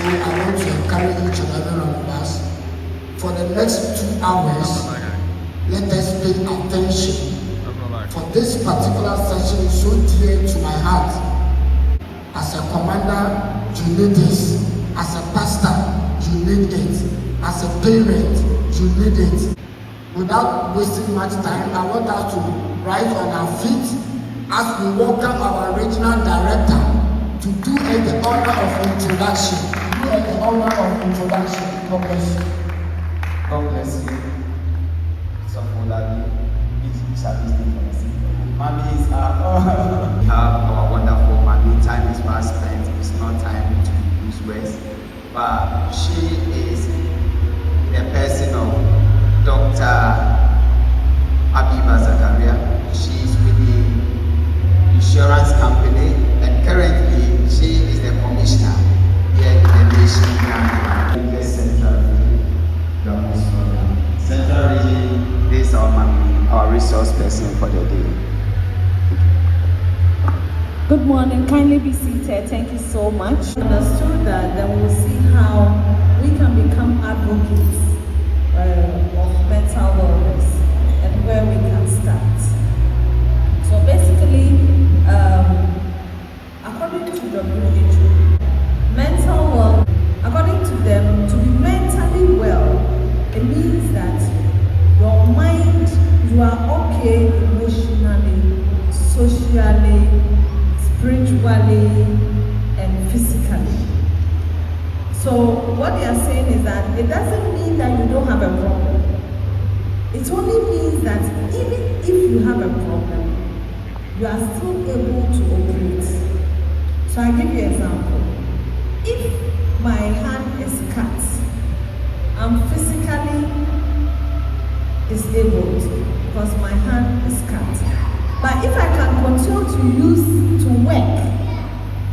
I want to encourage each and every one of us. For the next 2 hours, let us pay attention. For this particular session is so dear to my heart. As a commander, you need this. As a pastor, you need it. As a parent, you need it. Without wasting much time, I want us to rise on our feet as we welcome our regional director to do the honor of introduction. Do the honor of introduction. God bless you. God bless you. So for that, we shall be still. Mommy is we have our wonderful mommy. Time is well spent. It's not time to use words. But she is the person of Dr. Abiba Zakaria. She's with the insurance company, and currently she is the commissioner here in the nation. Central region. This is our mommy, our resource person for the day. Good morning. Kindly be seated. Thank you so much. Understood that, then we'll see how we can become advocates of mental wellness and where we can start. So basically, according to WHO, mental well, according to them, to be mentally well, it means that your mind, you are okay emotionally, socially, spiritually, and physically. So what they are saying is that it doesn't mean that you don't have a problem. It only means that even if you have a problem, you are still able to operate. So I'll give you an example. If my hand is cut, I'm physically disabled because my hand is cut. But if I can continue to work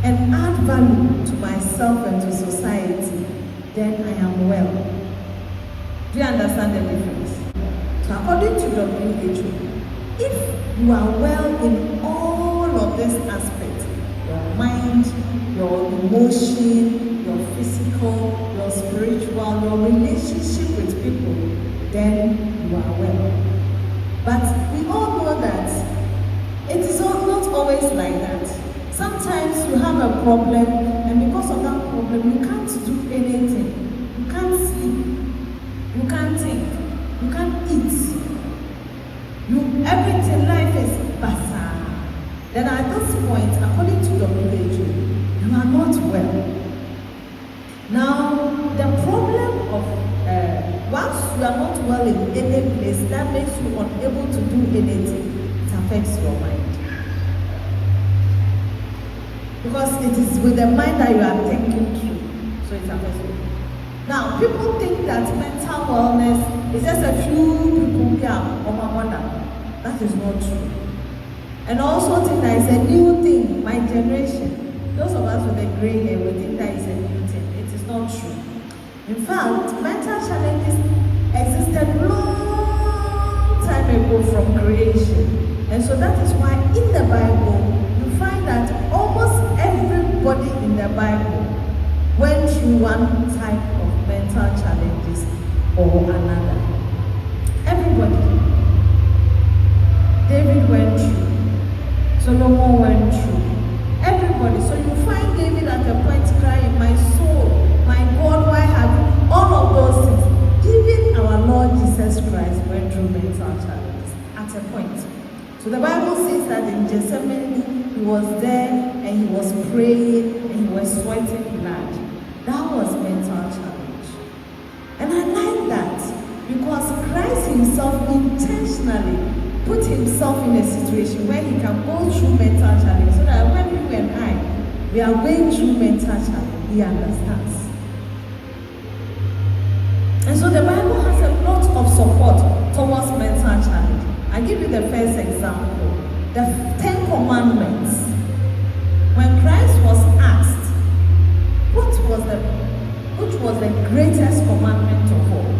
and add value to myself and to society, then I am well. Do you understand the difference? So according to WHO, if you are well in all of these aspects, your mind, your emotion, your physical, your spiritual, your relationship with people, then you are well. But we all know that it is not always like that. Sometimes you have a problem, and because of that problem, you can't do anything. You can't sleep. You can't think. You can't eat. Everything, life is bizarre. Then at this point, according to WHO, you are not well. Now, the problem of once you are not well in any place, that makes you unable to do anything. It affects your mind. Because it is with the mind that you are thinking through, so it affects you. Now, people think that mental wellness is just a few people who are on my mother. That is not true. And also think that it's a new thing, my generation. Those of us with the gray hair, we think that it's a new thing. It is not true. In fact, mental challenges existed long time ago from creation. And so that is why in the Bible, you find that almost everybody in the Bible went through one type of mental challenges or another. Everybody. David went through. Solomon went through. Everybody. So you find David at a point crying, my soul, my God, why have you? All of those things. Even our Lord Jesus Christ went through mental challenges at a point. So the Bible says that in Gethsemane, he was there and he was praying and he was sweating blood. That was mental challenge. And I like that because Christ himself intentionally put himself in a situation where he can go through mental challenge so that when you and I, we are going through mental challenge, he understands. And so the Bible has a lot of support towards mental challenge. I give you the first example, the 10 Commandments. When Christ was asked, which was the greatest commandment of all,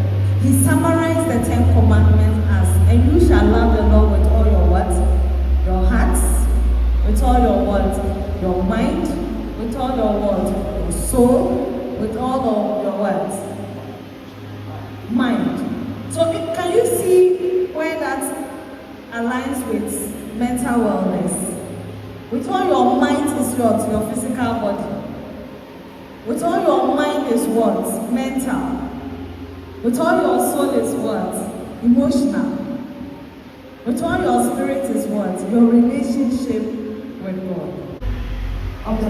he summarized the 10 Commandments as, and you shall love the Lord with all your what? Your hearts, with all your what? Your mind, with all your what? Your soul, with all of your words. Mind. So can you see where that aligns with mental wellness? With all your mind is what? Your physical body. With all your mind is what? Mental. With all your soul is what? Emotional. With all your spirit is what? Your relationship with God. Of the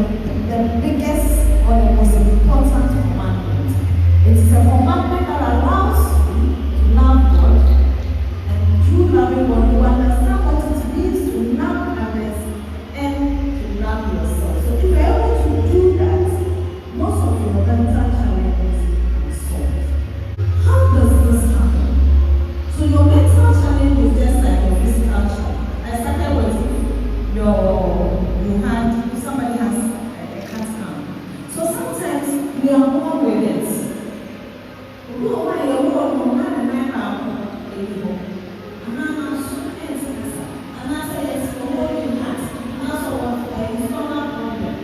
biggest or the most important commandment. It is a commandment that allows you to love God, and through loving God, you understand what it means to love others and to love yourself. So if you're able to do that, most of your mental challenges will solve. How does this happen? So your mental challenge is just like your physical challenge. I started with you had somebody has a cat scan. So sometimes we are born with it. We don't want to know how to make our baby. And I'm so intense. And I say it's the whole in that. And that's what it's not a problem.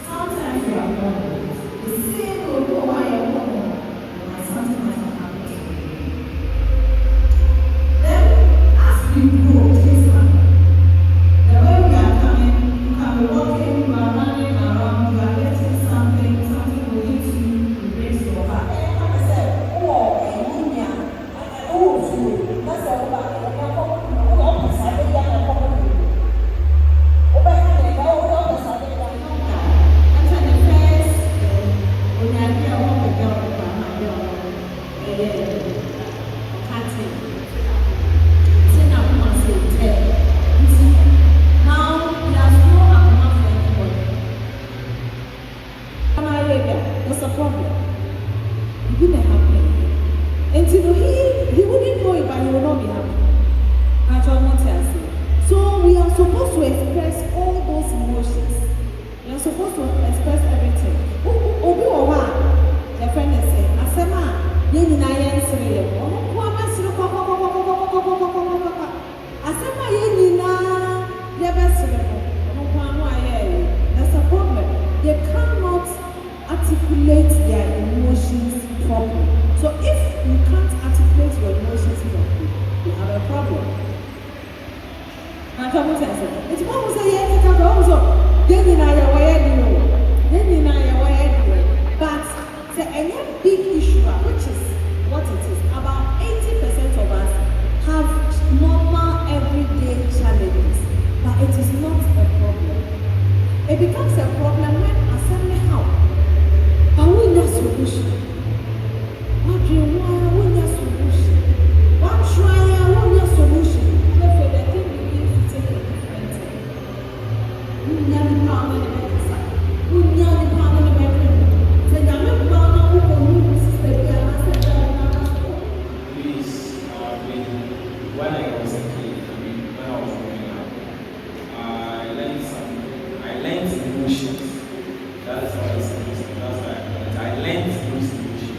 Sometimes we are born with it. The same will go why you're born. And something has happened to you. Then as we grow, things happen. The way we are coming, you can be walking, you are running around, you are getting something will hit you, you raise your back. And like I said, that's a problem. It wouldn't happen. Until he wouldn't know it, but he will not be happy. That's what I want to say. So we are supposed to express all those emotions. We are supposed to express everything. Obi Owa, the friend is saying, Asema, Yenina Yensri, Asema Yenina, that's a problem. They cannot articulate their emotions properly. So if you can't articulate your emotions properly, you have a problem. And come say, it's one who say, yes, it's a problem. Then you know you're but it's a big issue, which is what it is. About 80% of us have normal everyday challenges, but it is not a problem. It becomes a problem when assembly how. But we need a solution. What do you want? We need a solution. What try? We need a solution. Therefore, the thing begins to take a different turn. We need a power in the back. We need a power in the back. So, you have a power who can move the system. Please, when I was a kid, when I was growing up, I learned something. I learned emotions. That is how I see it. That's why I learned those emotions.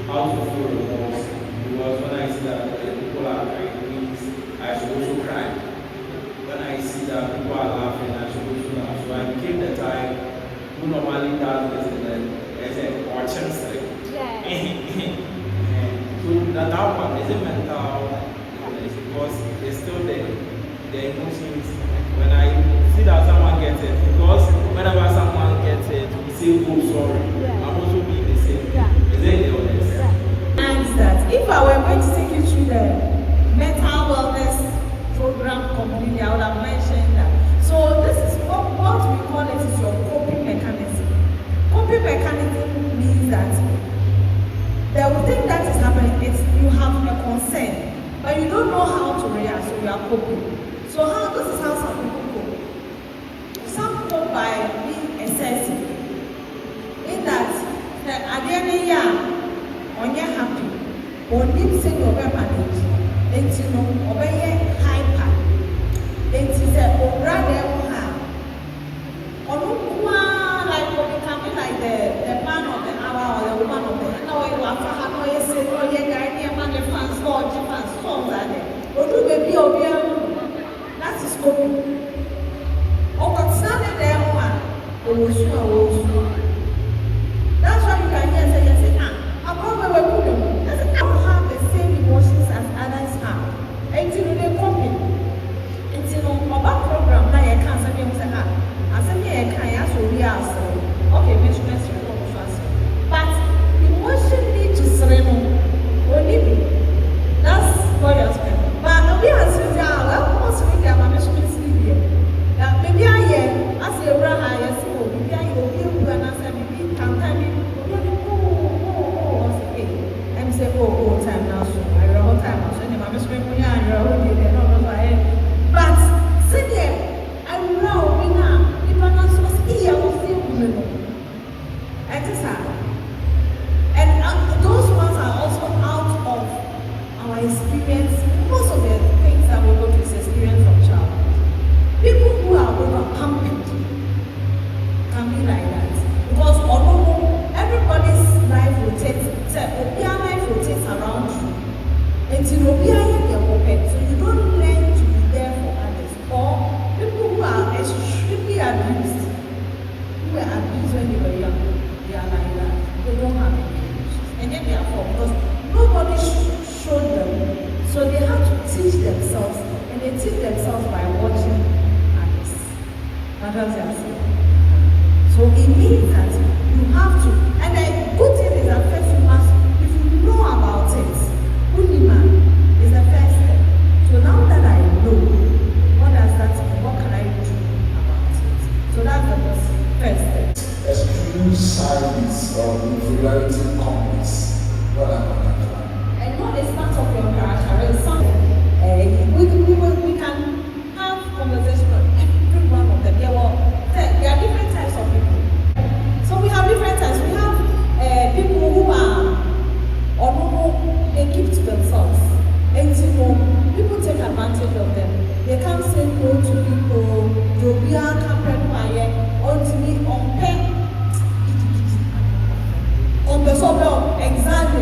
How to feel remorse. Because when I see that people are crying, I should also cry. When I see that people are laughing, I should also laugh. So I became the type who normally does this and then as a watching straight. So that one is a mental illness because it's still there. The emotions. When I see that someone gets it, because whenever someone gets it, we say, oh, sorry. I'm also being the same. Is it illness? And that if I were going to take you through the mental wellness program completely, I would have mentioned that. So this is what we call it is your coping mechanism. Coping mechanism means that the thing that is happening is you have a concern, but you don't know how to react, so you are coping. So this is how some people cope. Some cope by being excessive. In that, at the end of the year, when you're happy, when you say you're managed, it's hyper. It is a brother like becoming like the man of the hour or the woman of the hour. You are for you say, oh, yeah, guy, man, the fans, God, the fans, songs are there. Or do baby, that is coping. Or what's not there, one. That's why you can hear So it means that you have to, and the good thing is that first you must, if you know about it, Unima is the first step. So now that I know, what does that mean? What can I do about it? So that's the first step. Extreme silence or inferiority complex. What am I doing? And what is part of your character is something we can have conversation on every one of them. There are different types of people. So we have different types. We have people who are or they keep to themselves. And people take advantage of them. They can't say no to people. They'll be exactly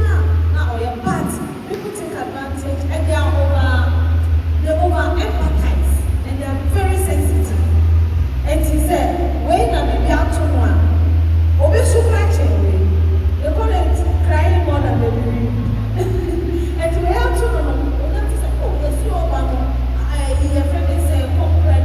now or your part. People take advantage and they over empathize and they are very sensitive. And he said, when I be out to one, Obi they call it crying more than they believe. And we have to say, oh, yes, you are I friend they say, come cry,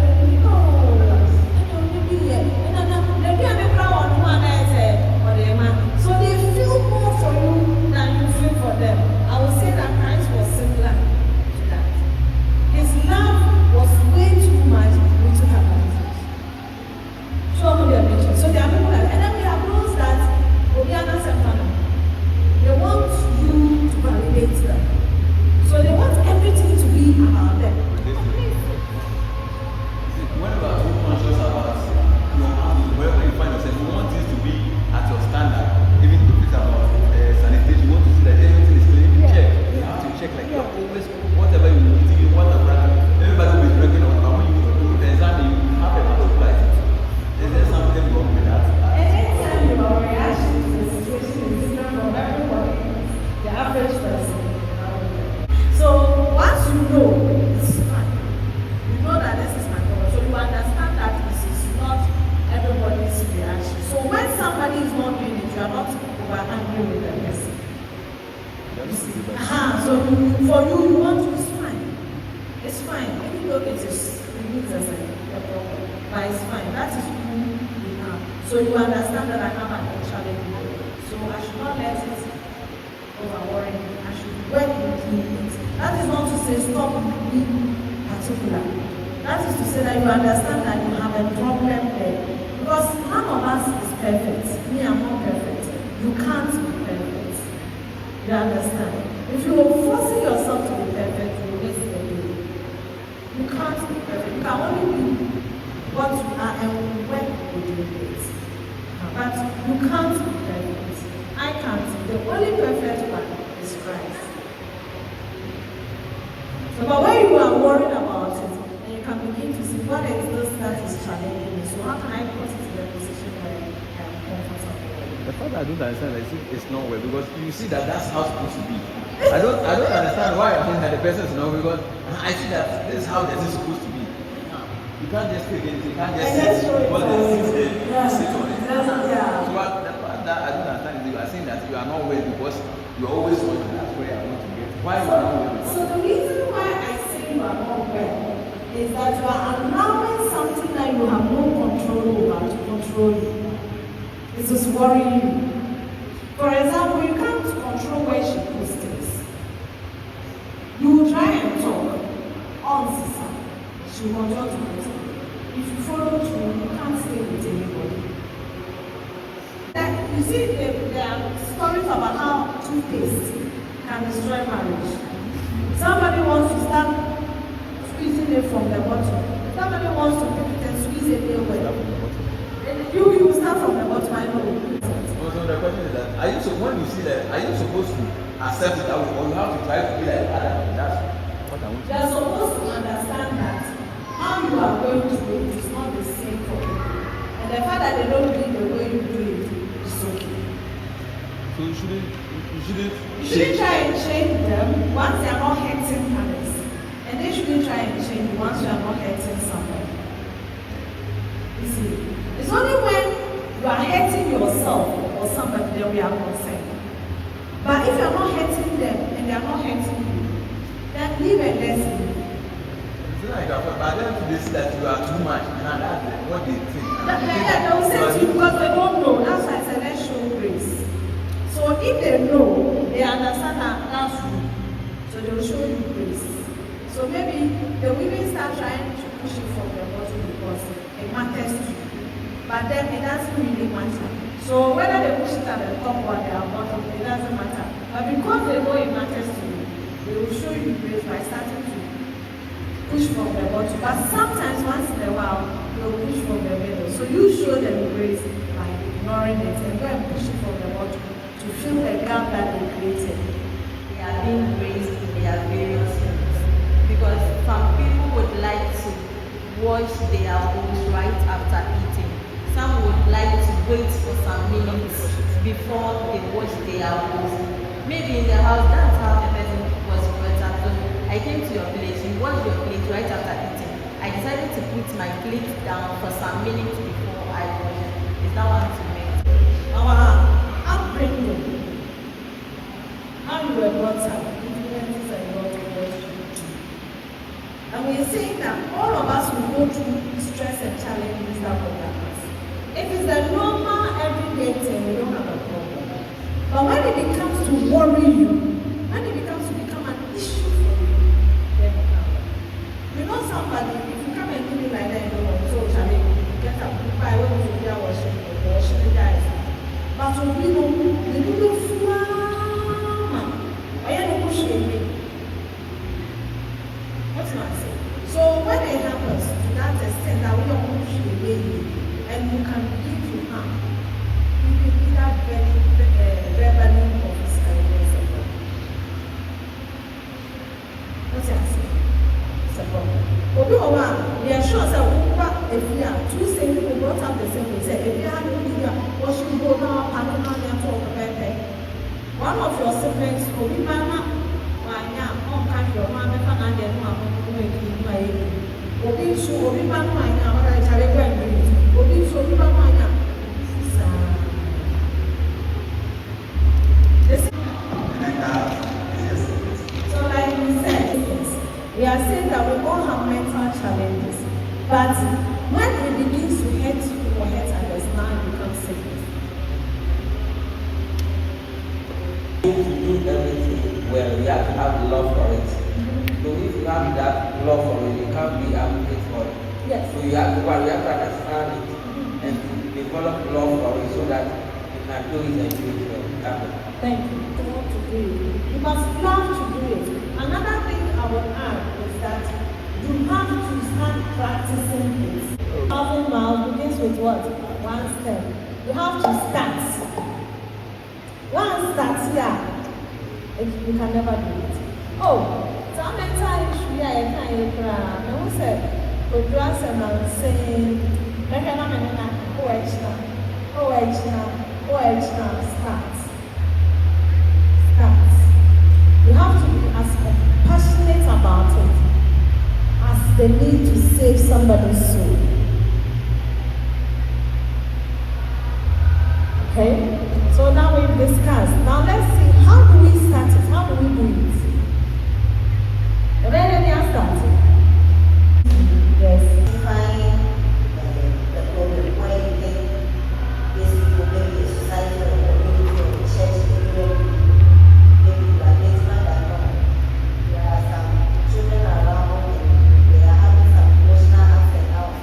so they feel more for you than you feel for them. I would say that Christ was similar to that. His love was way too much. We took advantage. Show me their nature. So there are people that, and then we have those that they want you to validate them. So they want everything to be about them. Whenever you're conscious about wherever you find yourself, you want things to be at your standard. Even if it's about sanitation, you want to see that everything is clean. Check. You have to check like you're always whatever you do, whatever. Everybody will be drinking on, but when you do the exam, you have a lot of light. Is there something wrong with that? Anytime your reaction to the situation is different from everybody, the average person. So once you know, it's fine. You know that this is my problem. So you understand that this is not everybody's reaction. So when somebody is not doing it, you are not over angry with the person. So for you want to, it's fine. It's fine. Even though it is as a problem, but it's fine. That is who you are. So you understand that I have an challenge. So I should not let it over worry me. I should work with it. That is not to say stop being particular. That is to say that you understand that you have a problem there. Because none of us is perfect. Me, I'm not perfect. You can't be perfect. You understand? If you are forcing yourself to be perfect, you will waste the day. You can't be perfect. You can only be what you are and when you do it. But you can't be perfect. I can't. The only perfect one is Christ. So, but when you are worried about it, then you can begin to see what is this that is challenging me. So how can I put it in the position where I am comfortable? The fact that I don't understand that it's not well because you see that that's how it's supposed to be. I don't understand why I think that the person is not because I see that this is how this is supposed to be. You can't just take it, you can't just sit on it. So the fact that I don't understand is you are saying that you are not well because you are always wanting that's where I want to get. Why you are not well? So the reason why I say you are not well is that you are allowing something that you have no control over to control you. This is worrying you. For example, you can't control where she puts things. You will try and talk on Sisa. She will not do it. If you follow through, you can't stay with anybody. You see, there are stories about how toothpaste can destroy marriage. Somebody wants to start squeezing it from the bottom. Somebody wants to pick it and squeeze it away. You start from the bottom, I know. So the question is that, when you see that, are you supposed to accept it that way, or you have to try to be like Adam? That's what I want to do. You are supposed to understand that how you are going to do it is not the same for people. And the fact that they don't do it the way you do it is okay. So you shouldn't try and change them once they are not hurting others. And they shouldn't try and change you once you are not hurting somebody. You see, it's only when you are hurting yourself or somebody that we are concerned. But if you are not hurting them and they are not hurting you, then leave and let's leave. You like that, but then to this that you are too much, and that's what they think. They will say to you because they don't know. That's why I said let's show grace. So if they know, they understand that that's you. So they will show you grace. So maybe they will even start trying to push it from their bottom because it matters to you. But then it doesn't really matter. So whether they push it at the top or they are bottom, it doesn't matter. But because they know it matters to you, they will show you grace by starting to push from the bottom. But sometimes once in a while, they will push from the middle. So you show them grace by ignoring it and go and push it from the bottom to fill the gap that they created. They are being raised in their various ways. Because some people would like to wash their bowls right after eating. Some would like to wait for some minutes before they wash their bowls. Maybe in the house, that's how the person was brought up. So I came to your village, you wash your plate right after eating. I decided to put my plate down for some minutes before I wash it. Is that what to make? Our upbringing, how you were brought up, influences a lot of what you do. And we're saying that all of us will go through stress and challenges that will happen. If it's a normal everyday thing, we don't have a problem. But when it becomes to worry you, when it becomes to become an issue for you, then you have it. You know somebody, if you come and do it like that, you don't want to, so shall get up, I went to their washing the guys. But we don't, they do I am not pushing me. What's my say? So when it happens to that extent that we don't push the baby and you can begin to harm, you can be that very verbally or physically support. What's that say? Support. Obi Owa, we are sure that if we are two same people brought up the same way, say if you have a video, what should go now, partner, and talk about it. One of your siblings, Obi Mama, your mama, and your mama, Obi so Obi Mama, what I tell you, Obi so Obi Mama. So, like we said, we are saying that we all have mental challenges, but when it begins to hurt you or hurt others, now it becomes sickness. To do everything well, you have to have love for it. So if you have that love for it, you can't be angry for it. Yes. So you have to understand it and to develop love for it so that you can do it and do it well. Thank you. You want to do it. You must love to do it. Another thing I would add is that you have to start practicing it. 1,000 miles begins with what? One step. You have to start. Once that's here, you can never do it. Oh, so many times I can't cry. I won't say, but you ask them and saying, start. You have to be as passionate about it as the need to save somebody's soul. Okay? So now we've discussed. Now let's see, how do we start it? How do we do it? Are there any answers? Yes. Define the problem where you think this problem is society or community or church area. Maybe you are getting mad at all. There are some children around and they are having some emotional ups and downs.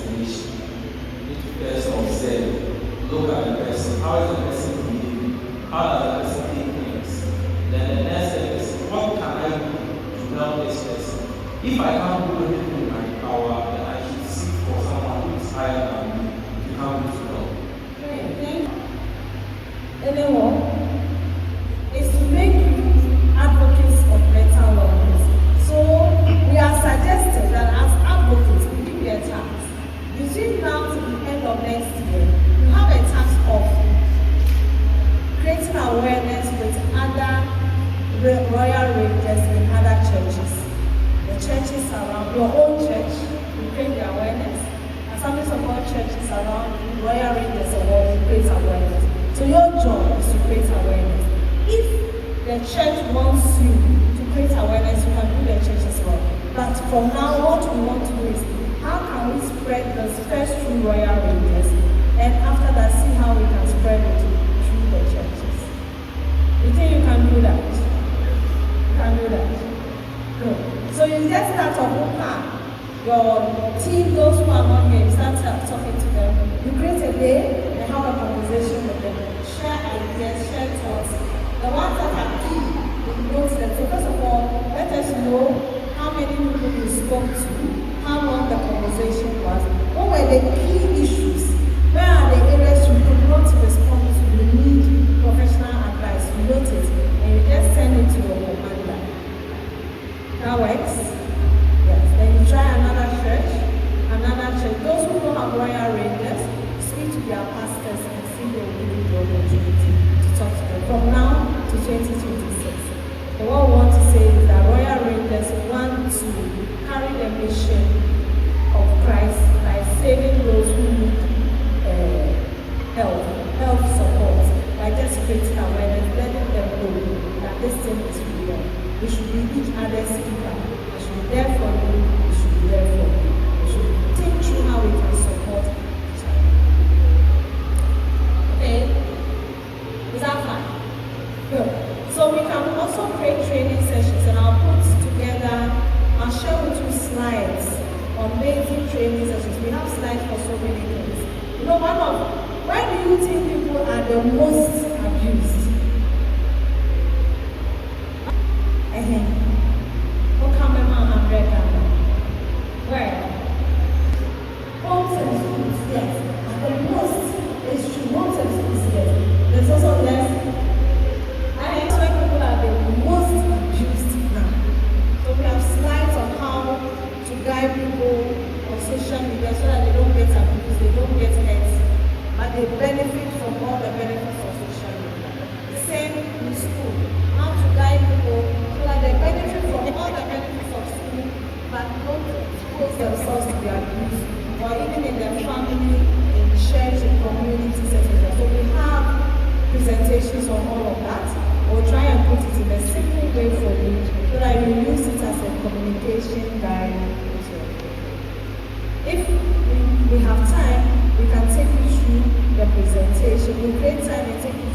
destination. You need to first observe, look at the person, how is the person behaving, how does the person take things. Then the next step is, what can I do to help this person? If I can't do anything in my power, then I should seek for someone who is higher than me to help me to help. Anyone is to make you advocates of mental wellness. So we are suggesting that as advocates, we give you a task. Between now to the end of next year, you have a task of creating awareness with other Royal Rangers in other churches. The churches around your own church, you create the awareness. Assemblies of all churches around Royal Rangers award, you create awareness. So your job is to create awareness. If the church wants you to create awareness, you can do the church as well. But from now, what we want to do is, how can we spread this first through Royal Rangers, and after that, see how we can spread it through the churches. You think you can do that? You can do that. Good. So you just start off with your team, those who are not here, you start talking to them. You create a day and have a conversation with them. Share ideas, share thoughts. The ones that are key, you note them. So first of all, let us know how many people you spoke to, how long the conversation was, what were the key issues, where are the areas you could not respond to, you need professional advice, you note it, and you just send it to your commander. That works? Yes. Then you try another church. Those who don't have Royal Rangers, speak to their pastors and see they will give you the opportunity to talk to them. From now to 2026. So what we want to say is that Royal Rangers want to carry the mission of Christ by saving those who need health support, by just creating awareness, letting them know that this thing is real. We should be each other's keeper. We should be there for you. We should be there for you. We should think through how we can support each other. Okay? Is that fine? Good. So we can also create training sessions, and I'll share with you slides on basic training sessions. We have slides for so many things. You know, why do you think people are the most abused? Where? Homes and schools, yes. The most is true. Homes and schools, yes. There's also less. I expect people are the most abused now. So we have slides on how to guide people on social media so that they don't get abused, they don't get hurt, but they benefit from all the benefits of social media. The same in school. How to guide people so that they benefit from all the benefits of school, but don't expose themselves to the abuse, or even in their family, in church, in community settings. So we have presentations on all of that. We'll try and put it in a simple way for you so that you use it as a communication guide. If we have time, we can take you through the presentation. We'll create time and take you